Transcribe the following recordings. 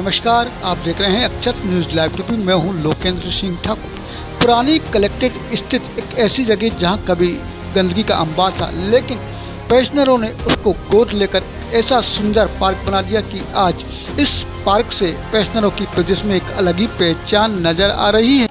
नमस्कार, आप देख रहे हैं अक्षत न्यूज़ लाइव टीवी। मैं हूं लोकेंद्र सिंह ठाकुर। पुरानी कलेक्ट्रेट स्थित एक ऐसी जगह जहां कभी गंदगी का अंबार था, लेकिन पेंशनरों ने उसको गोद लेकर ऐसा सुंदर पार्क बना दिया कि आज इस पार्क से पेंशनरों की प्रदेश में एक अलग ही पहचान नजर आ रही है।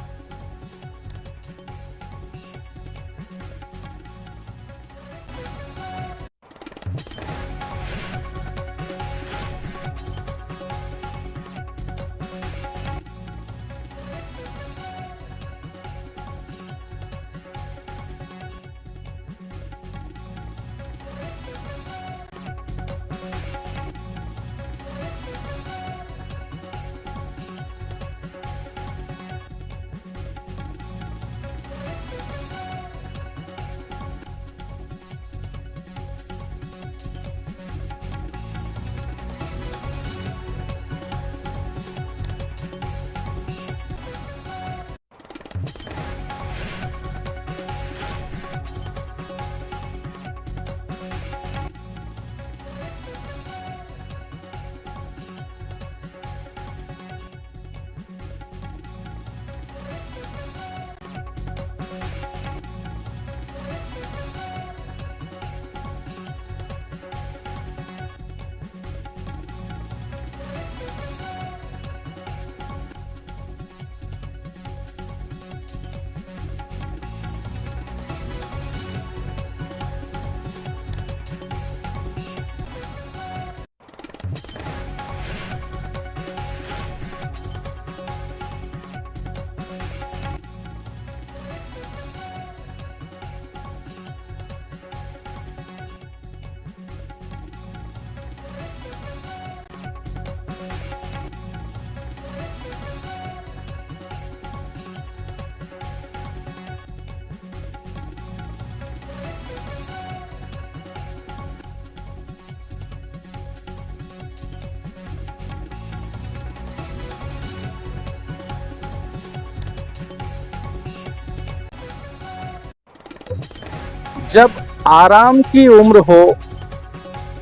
जब आराम की उम्र हो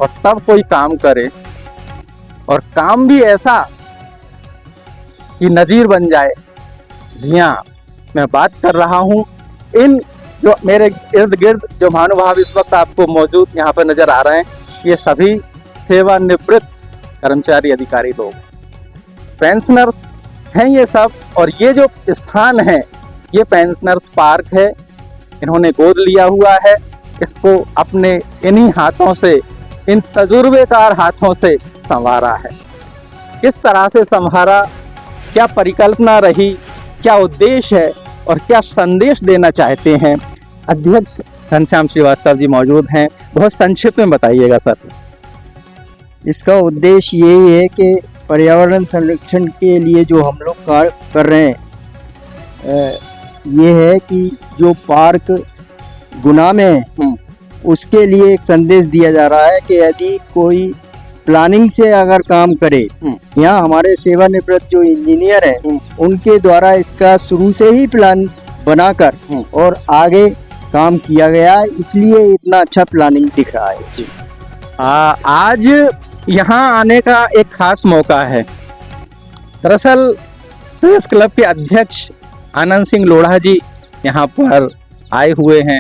और तब कोई काम करे और काम भी ऐसा कि नजीर बन जाए। जी हाँ, मैं बात कर रहा हूँ इन जो मेरे इर्द गिर्द जो महानुभाव इस वक्त आपको मौजूद यहाँ पर नजर आ रहे हैं, ये सभी सेवानिवृत्त कर्मचारी अधिकारी लोग, पेंशनर्स हैं ये सब। और ये जो स्थान है ये पेंशनर्स पार्क है। इन्होंने गोद लिया हुआ है, इसको अपने इन्हीं हाथों से, इन तजुर्बेकार हाथों से संवारा है। किस तरह से संवारा, क्या परिकल्पना रही, क्या उद्देश्य है और क्या संदेश देना चाहते हैं, अध्यक्ष घनश्याम श्रीवास्तव जी मौजूद हैं। बहुत संक्षिप्त में बताइएगा सर। इसका उद्देश्य यही है कि पर्यावरण संरक्षण के लिए जो हम लोग कार्य कर रहे हैं, ये है कि जो पार्क गुना में है उसके लिए एक संदेश दिया जा रहा है कि यदि कोई प्लानिंग से अगर काम करे, यहाँ हमारे सेवानिवृत्त जो इंजीनियर हैं उनके द्वारा इसका शुरू से ही प्लान बनाकर और आगे काम किया गया है, इसलिए इतना अच्छा प्लानिंग दिख रहा है जी। आज यहाँ आने का एक खास मौका है। दरअसल प्रेस क्लब के अध्यक्ष आनंद सिंह लोढ़ा जी यहाँ पर आए हुए हैं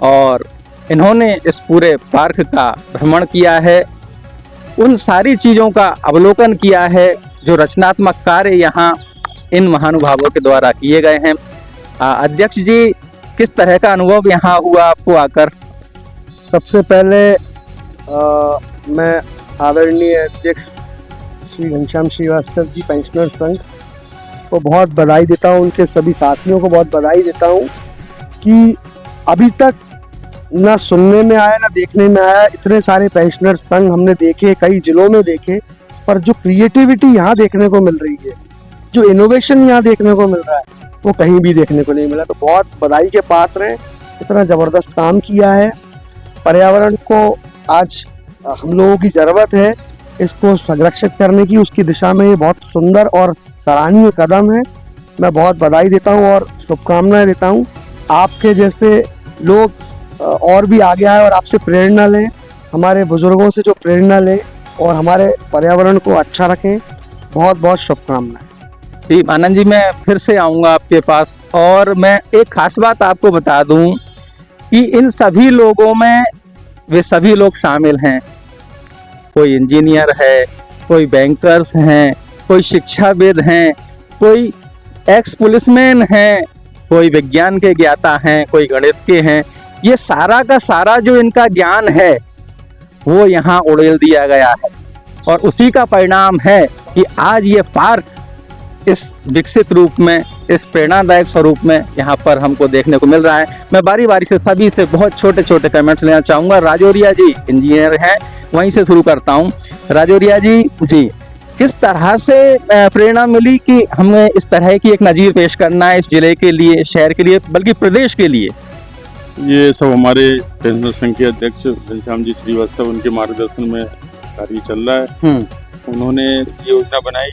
और इन्होंने इस पूरे पार्क का भ्रमण किया है, उन सारी चीज़ों का अवलोकन किया है जो रचनात्मक कार्य यहाँ इन महानुभावों के द्वारा किए गए हैं। अध्यक्ष जी, किस तरह का अनुभव यहाँ हुआ आपको आकर? सबसे पहले मैं आदरणीय अध्यक्ष श्री घनश्याम श्रीवास्तव जी पेंशनर संघ को बहुत बधाई देता हूँ, उनके सभी साथियों को बहुत बधाई देता हूँ कि अभी तक ना सुनने में आया ना देखने में आया। इतने सारे पेंशनर संघ हमने देखे, कई जिलों में देखे, पर जो क्रिएटिविटी यहाँ देखने को मिल रही है, जो इनोवेशन यहाँ देखने को मिल रहा है, वो कहीं भी देखने को नहीं मिला। तो बहुत बधाई के पात्र हैं, इतना ज़बरदस्त काम किया है। पर्यावरण को आज हम लोगों की ज़रूरत है, इसको संरक्षित करने की, उसकी दिशा में ये बहुत सुंदर और सराहनीय कदम है। मैं बहुत बधाई देता हूँ और शुभकामनाएं देता हूँ। आपके जैसे लोग और भी आगे आए और आपसे प्रेरणा लें, हमारे बुजुर्गों से जो प्रेरणा लें और हमारे पर्यावरण को अच्छा रखें। बहुत बहुत शुभकामनाएं। जी आनंद जी, मैं फिर से आऊँगा आपके पास और मैं एक खास बात आपको बता दूं कि इन सभी लोगों में वे सभी लोग शामिल हैं। कोई इंजीनियर है, कोई बैंकर्स हैं, कोई शिक्षाविद हैं, कोई एक्स पुलिसमैन हैं, कोई विज्ञान के ज्ञाता हैं, कोई गणित के हैं। ये सारा का सारा जो इनका ज्ञान है वो यहाँ उड़ेल दिया गया है और उसी का परिणाम है कि आज ये पार्क इस विकसित रूप में, इस प्रेरणादायक स्वरूप में यहाँ पर हमको देखने को मिल रहा है। मैं बारी बारी से सभी से बहुत छोटे छोटे कमेंट्स लेना चाहूँगा। राजौरिया जी इंजीनियर हैं, वहीं से शुरू करता हूँ। राजौरिया जी, किस तरह से प्रेरणा मिली कि हमें इस तरह की एक नज़ीर पेश करना है इस जिले के लिए, शहर के लिए, बल्कि प्रदेश के लिए? ये सब हमारे पेंशनर संघ के अध्यक्ष घनश्याम जी श्रीवास्तव, उनके मार्गदर्शन में कार्य चल रहा है। उन्होंने ये योजना बनाई,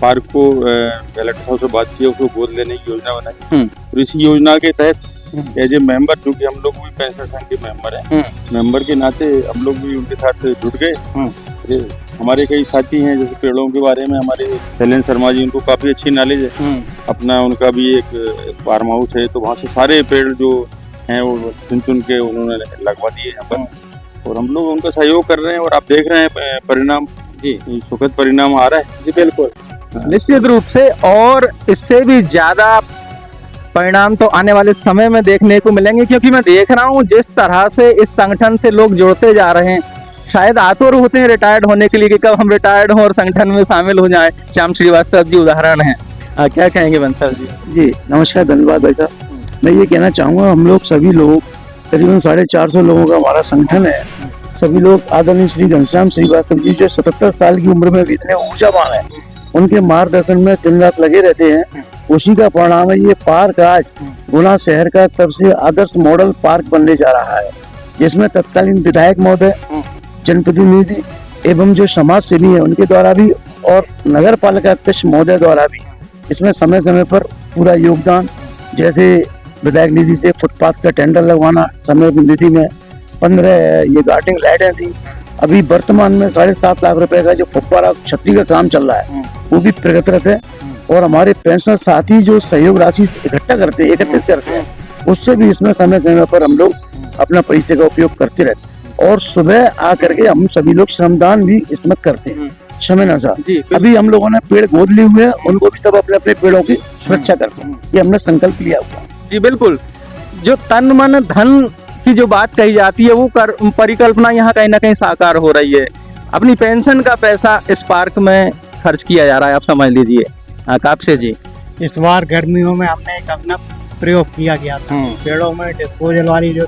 पार्क को कलेक्टर साहब से बात की, उसको गोद लेने की योजना बनाई और इसी योजना के तहत एज ए मेंबर, क्योंकि हम लोग भी पेंशनर संघ के मेंबर हैं, मेंबर के नाते हम लोग भी उनके साथ जुड़ गए। हमारे कई साथी हैं, जैसे पेड़ों के बारे में हमारे शैलेंद्र शर्मा जी, उनको काफी अच्छी नॉलेज है। अपना उनका भी एक फार्म हाउस है, तो वहाँ से सारे पेड़ जो हैं वो चुन के उन्होंने लगवा दिए यहाँ पर और हम लोग उनका सहयोग कर रहे हैं और आप देख रहे हैं परिणाम जी, सुखद परिणाम आ रहा है। जी बिल्कुल, निश्चित रूप से, और इससे भी ज्यादा परिणाम तो आने वाले समय में देखने को मिलेंगे, क्योंकि मैं देख रहा हूँ जिस तरह से इस संगठन से लोग जुड़ते जा रहे हैं। शायद आतुर होते हैं रिटायर्ड होने के लिए कि कब हम रिटायर्ड हों और संगठन में शामिल हो जाएं। श्याम श्रीवास्तव जी उदाहरण हैं। क्या कहेंगे बंसल जी? जी नमस्कार, धन्यवाद भाई साहब। मैं ये कहना चाहूँगा, हम लोग सभी लोग करीबन 450 लोगों का हमारा संगठन है। सभी लोग आदरणीय श्री घनश्याम श्रीवास्तव जी जो 77 साल की उम्र में भी इतने ऊर्जावान है, उनके मार्गदर्शन में दिन रात लगे रहते हैं। उसी का परिणाम है ये पार्क आज गुना शहर का सबसे आदर्श मॉडल पार्क बनने जा रहा है, जिसमें तत्कालीन विधायक महोदय, जनप्रतिनिधि एवं जो समाज सेवी है उनके द्वारा भी और नगर पालिका अध्यक्ष महोदय द्वारा भी इसमें समय समय पर पूरा योगदान, जैसे विधायक निधि से फुटपाथ का टेंडर लगवाना, समय निधि में 15 ये गार्डिंग लाइटें थी। अभी वर्तमान में 7.5 लाख रुपए का जो फुब्बारा छतरी का काम चल रहा है वो भी प्रगतिरत है और हमारे पेंशनर साथी जो सहयोग राशि एकत्रित करते हैं उससे भी इसमें समय समय पर हम लोग अपना पैसे का उपयोग करते रहते हैं और सुबह आकर के हम सभी लोग श्रमदान भी इसमें करते हैं समय अनुसार। अभी हम लोगों ने पेड़ गोद लिए हुए हैं, उनको भी सब अपने अपने पेड़ों की सुरक्षा करते हैं, ये हमने संकल्प लिया हुआ। जी बिल्कुल, जो तन मन धन की जो बात कही जाती है वो परिकल्पना यहाँ कहीं ना कहीं साकार हो रही है। अपनी पेंशन का पैसा इस पार्क में खर्च किया जा रहा है, आप समझ लीजिए। कापसे जी, इस बार गर्मियों में हमने एक अपना प्रयोग किया गया था, पेड़ों में डिस्पोजल वाली जो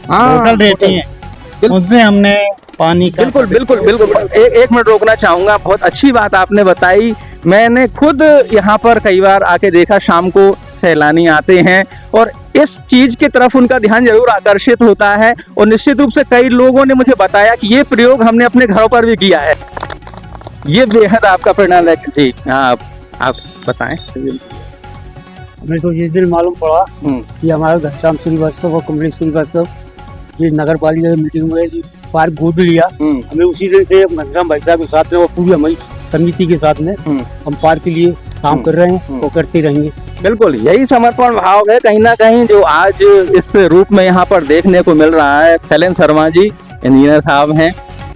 बोतल रहती हैं उनसे हमने पानी का बिल्कुल बिल्कुल बिल्कुल एक मिनट रोकना चाहूंगा। बहुत अच्छी बात आपने बताई। मैंने खुद यहाँ पर कई बार आके देखा, शाम को सैलानी आते हैं और इस चीज की तरफ उनका ध्यान जरूर आकर्षित होता है और निश्चित रूप से कई लोगों ने मुझे बताया कि ये प्रयोग हमने अपने घरों पर भी किया है। ये बेहद आपका प्रेरणा है जी। आप बताएं। हमें तो ये दिन मालूम पड़ा कि हमारे घनश्याम श्रीवास्तव और कमलेश श्रीवास्तव ये नगर पालिका मीटिंग में पार्क गोद लिया। हमें उसी दिन से घनश्याम भाई साहब के साथ में और पूरी हमारी समिति के साथ में हम पार्क के लिए काम कर रहे हैं और करते रहेंगे। बिल्कुल, यही समर्पण भाव है कहीं ना कहीं जो आज इस रूप में यहाँ पर देखने को मिल रहा है। शैलेंद्र शर्मा जी इंजीनियर साहब हैं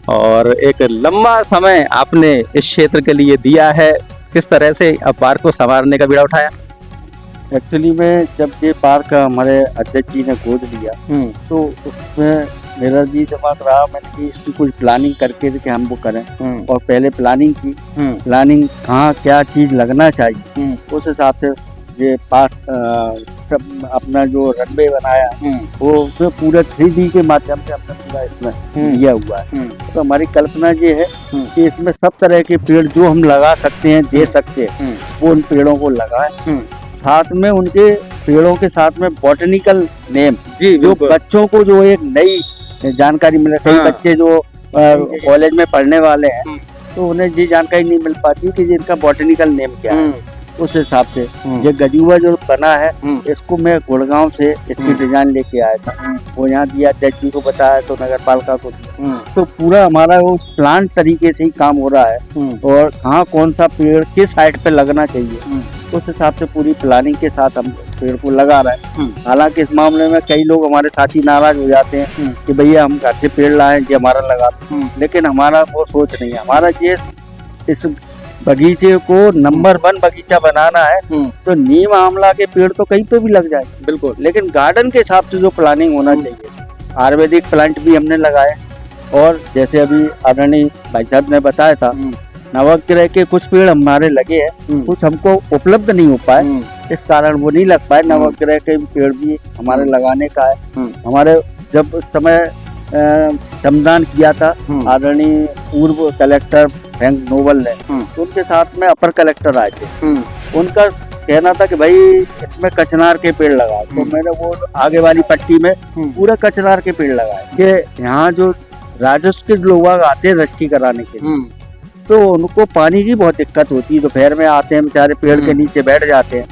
और एक लंबा समय आपने इस क्षेत्र के लिए दिया है। किस तरह से अब पार्क को संवारने का बीड़ा उठाया? एक्चुअली में जब ये पार्क हमारे अध्यक्ष जी ने गोद लिया तो उसमें मेरा जी दिमाग रहा, मैंने कि इसकी कुछ प्लानिंग करके कि हम वो करें और पहले प्लानिंग की, प्लानिंग कहाँ क्या चीज लगना चाहिए उस हिसाब से ये पार्क अपना जो रनवे बनाया वो उसमें पूरा 3D के माध्यम से हमने पूरा इसमें दिया हुआ है। तो हमारी कल्पना ये है कि इसमें सब तरह के पेड़ जो हम लगा सकते हैं, दे सकते हैं, वो उन पेड़ों को लगाएं। साथ में उनके पेड़ों के साथ में बॉटनिकल नेम जी, जो बच्चों को जो एक नई जानकारी मिले। कई बच्चे जो कॉलेज में पढ़ने वाले हैं तो उन्हें ये जानकारी नहीं मिल पाती कि इनका बॉटनिकल नेम क्या है। उस हिसाब से ये गजूबा जो बना है इसको मैं गुड़गांव से इसकी डिजाइन लेके आया था। वो यहाँ दिया, जज जी को बताया तो नगर पालिका को दिया। तो पूरा हमारा वो प्लान तरीके से ही काम हो रहा है और कहाँ कौन सा पेड़ किस हाइट पे लगना चाहिए उस हिसाब से पूरी प्लानिंग के साथ हम पेड़ को लगा रहे हैं। हालांकि इस मामले में कई लोग हमारे साथी नाराज हो जाते हैं कि भैया हम घर से पेड़ लाए ये हमारा लगा, लेकिन हमारा वो सोच नहीं है। हमारा ये इस बगीचे को नंबर 1 बगीचा बनाना है तो नीम आंवला के पेड़ तो कहीं पे भी लग जाए बिल्कुल, लेकिन गार्डन के हिसाब से जो प्लानिंग होना चाहिए। आयुर्वेदिक प्लांट भी हमने लगाए और जैसे अभी आदरणीय भाई साहब ने बताया था नवग्रह के कुछ पेड़ हमारे लगे हैं, कुछ हमको उपलब्ध नहीं हो पाए, इस कारण वो नहीं लग पाए। नवग्रह के पेड़ भी हमारे लगाने का है। हमारे जब समय श्रमदान किया था आदरणीय पूर्व कलेक्टर फ्रैंक नोबल ने, तो उनके साथ में अपर कलेक्टर आए थे। उनका कहना था कि भाई इसमें कचनार के पेड़ लगाओ, तो मैंने वो आगे वाली पट्टी में पूरा कचनार के पेड़ लगाए कि यहाँ जो राजस्व के लोग आते हैं रजिस्ट्री कराने के लिए तो उनको पानी की बहुत दिक्कत होती है। दोपहर में आते हैं बेचारे पेड़ के नीचे बैठ जाते हैं,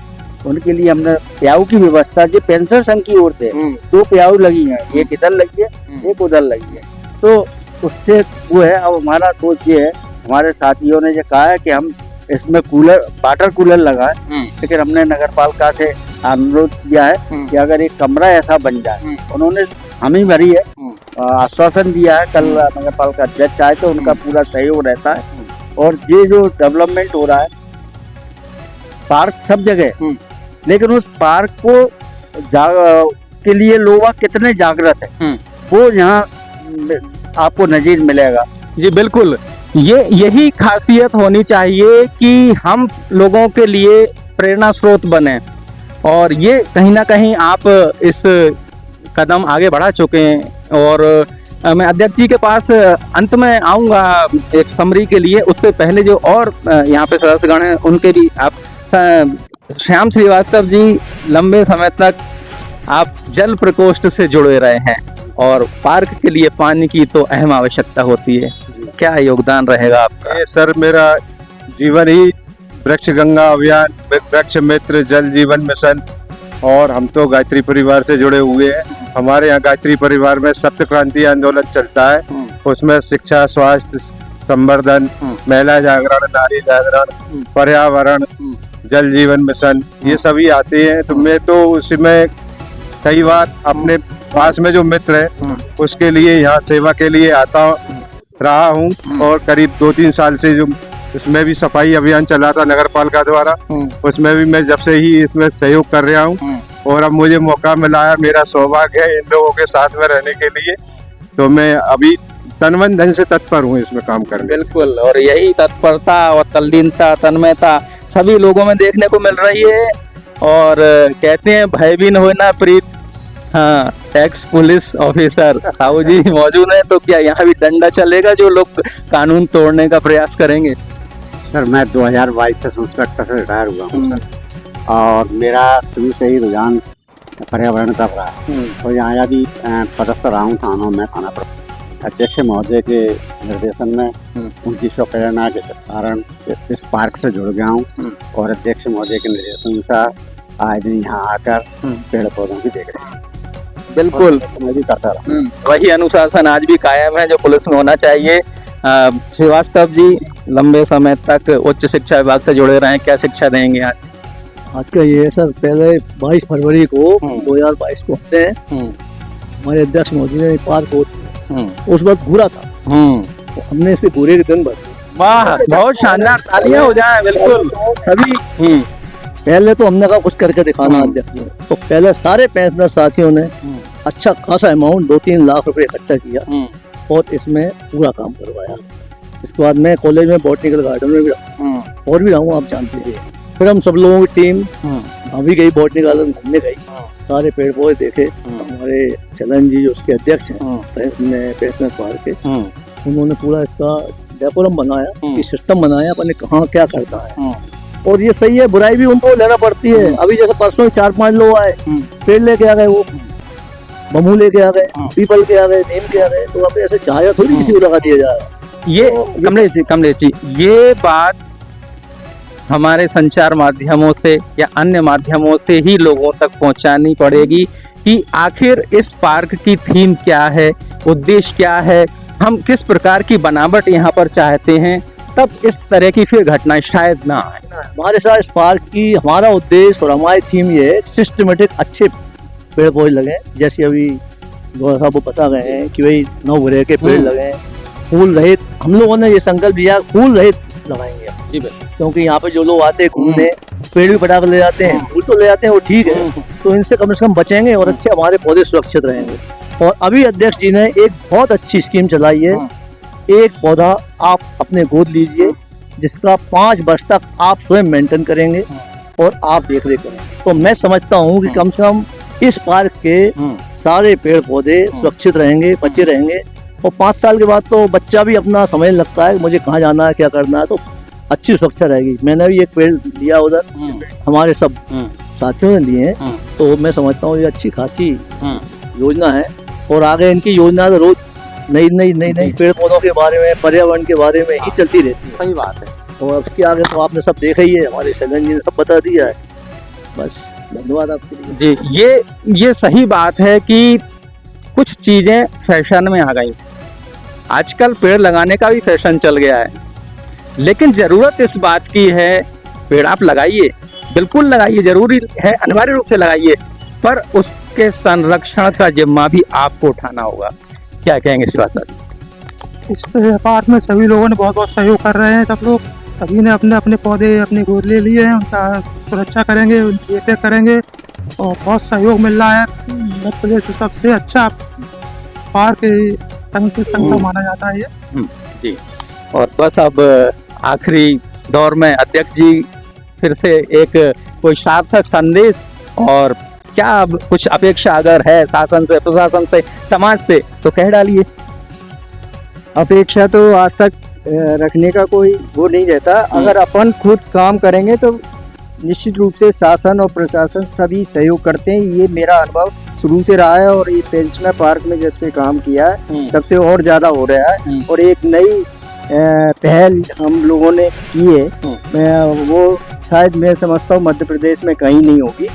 उनके लिए हमने प्याऊ की व्यवस्था जो पेंशन संघ की ओर से 2 प्याऊ लगी हैं, एक इधर लगी है एक उधर लगी है, तो उससे वो है। अब हमारा सोच ये है, हमारे साथियों ने ये कहा है कि हम इसमें कूलर वाटर कूलर लगाए, लेकिन हमने नगर पालिका से अनुरोध किया है कि अगर एक कमरा ऐसा बन जाए, उन्होंने हमें भरी है आश्वासन दिया है। कल नगर पालिका अध्यक्ष आए तो उनका पूरा सहयोग रहता है। और ये जो डेवलपमेंट हो रहा है पार्क सब जगह, लेकिन उस पार्क को के लिए लोग कितने जागृत है वो यहाँ आपको नजीर मिलेगा। जी बिल्कुल, यही खासियत होनी चाहिए कि हम लोगों के लिए प्रेरणा स्रोत बने और ये कहीं ना कहीं आप इस कदम आगे बढ़ा चुके हैं। और मैं अध्यक्ष जी के पास अंत में आऊँगा एक समरी के लिए, उससे पहले जो और यहाँ पे सदस्यगण हैं उनके भी आप श्याम श्रीवास्तव जी लंबे समय तक आप जल प्रकोष्ठ से जुड़े रहे हैं और पार्क के लिए पानी की तो अहम आवश्यकता होती है, क्या योगदान रहेगा आपका? ये सर मेरा जीवन ही वृक्ष गंगा अभियान, वृक्ष मित्र, जल जीवन मिशन और हम तो गायत्री परिवार से जुड़े हुए हैं। हमारे यहाँ गायत्री परिवार में सप्त क्रांति आंदोलन चलता है, उसमें शिक्षा, स्वास्थ्य, संवर्धन, महिला जागरण, नारी जागरण, पर्यावरण, जल जीवन मिशन ये सभी आते हैं। तो मैं तो उसमें कई बार अपने पास में जो मित्र है उसके लिए यहाँ सेवा के लिए आता रहा हूँ और करीब 2-3 साल से जो इसमें भी सफाई अभियान चला था नगर पालिका द्वारा, उसमें भी मैं जब से ही इसमें सहयोग कर रहा हूँ और अब मुझे मौका मिला है, मेरा सौभाग्य है इन लोगों के साथ में रहने के लिए, तो मैं अभी तन मन धन से तत्पर हूँ इसमें काम करने। बिल्कुल, और यही तत्परता और तल्लीनता, तन्मयता सभी लोगों में देखने को मिल रही है। और कहते हैं भय भी न हो ना प्रीत। हाँ, एक्स पुलिस ऑफिसर साहू जी मौजूद है, तो क्या यहाँ भी डंडा चलेगा जो लोग कानून तोड़ने का प्रयास करेंगे? सर मैं 2022 से इंस्पेक्टर से रिटायर हुआ हूँ और मेरा शुरू से ही रुझान पर्यावरण का रहा है और यहाँ भी पदस्थ रहा हूँ थानों में, थाना पर अध्यक्ष महोदय के निर्देशन में उनकी प्रेरणा के कारण इस पार्क से जुड़ गया हूँ और अध्यक्ष महोदय के निर्देशन से आज यहाँ आकर पेड़ पौधों की देख रहे हैं। बिल्कुल, मैं भी करता रहा। वही अनुशासन आज भी कायम है जो पुलिस में होना चाहिए। श्रीवास्तव जी लंबे समय तक उच्च शिक्षा विभाग से जुड़े रहे, क्या शिक्षा देंगे आज? आज का ये है सर, पहले 22 फरवरी को 2022 को होते हैं हमारे अध्यक्ष मोदी ने पार्क उस वक्त भूरा था, तो हमने इसे भूरे के दिन भर दिए। वाह, बहुत शानदार, तालियां हो जाए। बिल्कुल, सभी पहले तो हमने कहा कुछ करके दिखाना अध्यक्ष ने, तो पहले सारे पेंशनर साथियों ने अच्छा खासा अमाउंट 2-3 लाख रुपए इकट्ठा किया और इसमें पूरा काम करवाया। इसके बाद मैं कॉलेज में बॉटनिकल गार्डन में भी रहा और भी रहूँ, आप जानते हैं। फिर हम सब लोगों की टीम अभी गई बॉटनिकल गार्डन घूमने गई, सारे पेड़ पौधे देखे। हमारे चलन जी जो उसके अध्यक्ष हैं पेंशनर पार्क के, उन्होंने पूरा इसका डेकोरम बनाया कि सिस्टम बनाया अपने कहाँ क्या करता है। और ये सही है, बुराई भी उनको लेना पड़ती है। अभी जैसे परसों 4-5 लोग आए, पेड़ लेके आ गए, वो बमू लेके आ गए, पीपल के आ गए, नीम के आ गए, तो अब ऐसे चाहे थोड़ी किसी को लगा दिया जा रहा है। ये कमलेश जी, ये बात हमारे संचार माध्यमों से या अन्य माध्यमों से ही लोगों तक पहुंचानी पड़ेगी कि आखिर इस पार्क की थीम क्या है, उद्देश्य क्या है, हम किस प्रकार की बनावट यहाँ पर चाहते हैं, तब इस तरह की फिर घटना शायद ना आए। हमारे साथ इस पार्क की हमारा उद्देश्य और हमारी थीम ये है सिस्टमेटिक अच्छे पेड़ पौधे लगे, जैसे अभी गौरव साहब को बता गए हैं कि भाई 9 तरह के पेड़ लगे, फूल रहित। हम लोगों ने ये संकल्प लिया फूल रहित लगाएंगे जी बिल्कुल। क्योंकि यहाँ पे जो लोग आते हैं घूमने, पेड़ भी पटा कर ले जाते हैं, फूल तो ले जाते हैं वो ठीक है, तो इनसे कम से कम बचेंगे और अच्छे हमारे पौधे सुरक्षित रहेंगे। और अभी अध्यक्ष जी ने एक बहुत अच्छी स्कीम चलाई है, एक पौधा आप अपने गोद लीजिए जिसका 5 वर्ष तक आप स्वयं मेंटेन करेंगे और आप देख रेख करेंगे। तो मैं समझता हूँ कि कम से कम इस पार्क के सारे पेड़ पौधे सुरक्षित रहेंगे, बचे रहेंगे और 5 साल के बाद तो बच्चा भी अपना समझ लगता है मुझे कहाँ जाना है, क्या करना है, तो अच्छी सुरक्षा रहेगी। मैंने भी एक पेड़ लिया उधर, हमारे सब साथियों ने लिए हैं, तो मैं समझता हूँ ये अच्छी खासी योजना है और आगे इनकी योजना तो रोज नई पेड़ पौधों के बारे में, पर्यावरण के बारे में ही चलती रहती है। सही बात है। और उसके आगे तो आपने सब देखा ही है, हमारे सजन जी ने सब बता दिया है। बस धन्यवाद आपके लिए। जी, ये सही बात है कि कुछ चीजें फैशन में आ गई। आजकल पेड़ लगाने का भी फैशन चल गया है, लेकिन जरूरत इस बात की है, पेड़ आप लगाइए, बिल्कुल लगाइए, जरूरी है, अनिवार्य रूप से लगाइए, पर उसके संरक्षण का जिम्मा भी आपको उठाना होगा। क्या कहेंगे इस बात पर? इस पार्क में सभी लोगों ने बहुत सहयोग कर रहे हैं। सब लोग सभी ने अपने अपने पौधे अपनी गोद ले लिए हैं, उनका सुरक्षा करेंगे, उनकी देख करेंगे और बहुत सहयोग मिल रहा है। मध्य प्रदेश में सबसे अच्छा पार्क संघ माना जाता है ये। जी, और बस अब आखिरी दौर में अध्यक्ष जी फिर से एक कोई सार्थक संदेश और क्या अब कुछ अपेक्षा अगर है शासन से, प्रशासन से, समाज से, तो कह डालिए। अपेक्षा तो आज तक रखने का कोई वो नहीं रहता। अगर अपन खुद काम करेंगे तो निश्चित रूप से शासन और प्रशासन सभी सहयोग करते हैं। ये मेरा अनुभव शुरू से रहा है और ये पेंशनर पार्क में जब से काम किया है तब से और ज़्यादा हो रहा है। और एक नई पहल हम लोगों ने की है, वो शायद मैं समझता हूँ मध्य प्रदेश में कहीं नहीं होगी।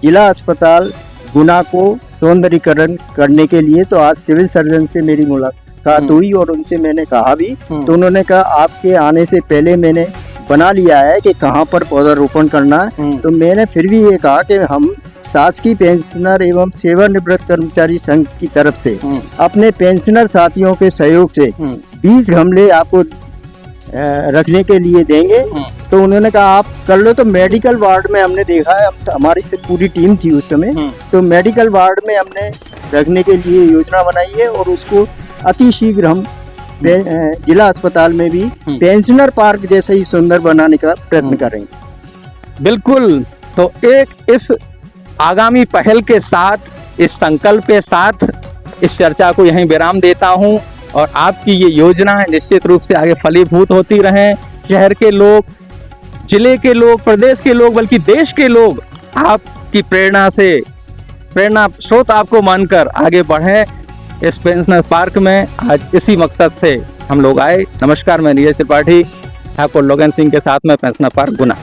जिला अस्पताल गुना को सौंदर्यीकरण करने के लिए तो आज सिविल सर्जन से मेरी मुलाकात हुई और उनसे मैंने कहा भी, तो उन्होंने कहा आपके आने से पहले मैंने बना लिया है कि कहाँ पर पौधारोपण करना है। तो मैंने फिर भी ये कहा कि हम शासकीय पेंशनर एवं सेवानिवृत्त कर्मचारी संघ की तरफ से अपने पेंशनर साथियों के सहयोग से 20 गमले आपको रखने के लिए देंगे। तो उन्होंने कहा आप कर लो। तो मेडिकल वार्ड में हमने देखा है, हमारी से पूरी टीम थी उस समय, तो मेडिकल वार्ड में हमने रखने के लिए योजना बनाई है और उसको अति शीघ्र हम जिला अस्पताल में भी पेंशनर पार्क जैसे ही सुंदर बनाने का प्रयत्न करेंगे। बिल्कुल। तो एक इस आगामी पहल के साथ, इस संकल्प के साथ इस चर्चा को यहीं विराम देता हूं और आपकी ये योजना है निश्चित रूप से आगे फलीभूत होती रहें। शहर के लोग, जिले के लोग, प्रदेश के लोग, बल्कि देश के लोग आपकी प्रेरणा स्रोत आपको मानकर आगे बढ़े। इस पेंशनर पार्क में आज इसी मकसद से हम लोग आए। नमस्कार, मैं नीरज त्रिपाठी, ठाकुर लोगन सिंह के साथ में पेंशनर पार्क गुना।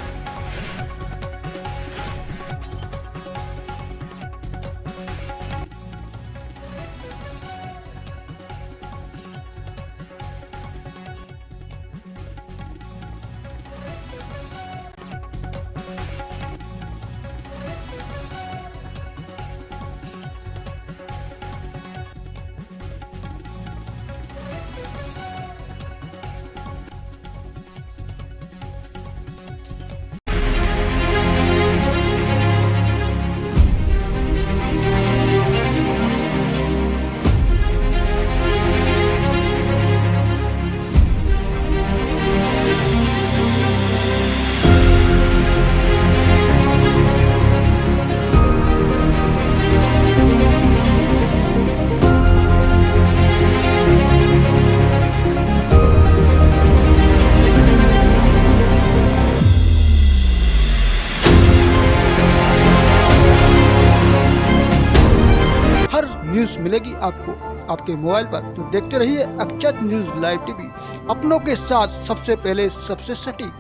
न्यूज़ मिलेगी आपको आपके मोबाइल पर। तो देखते रहिए अक्षत न्यूज़ लाइव टीवी, अपनों के साथ सबसे पहले सबसे सटीक।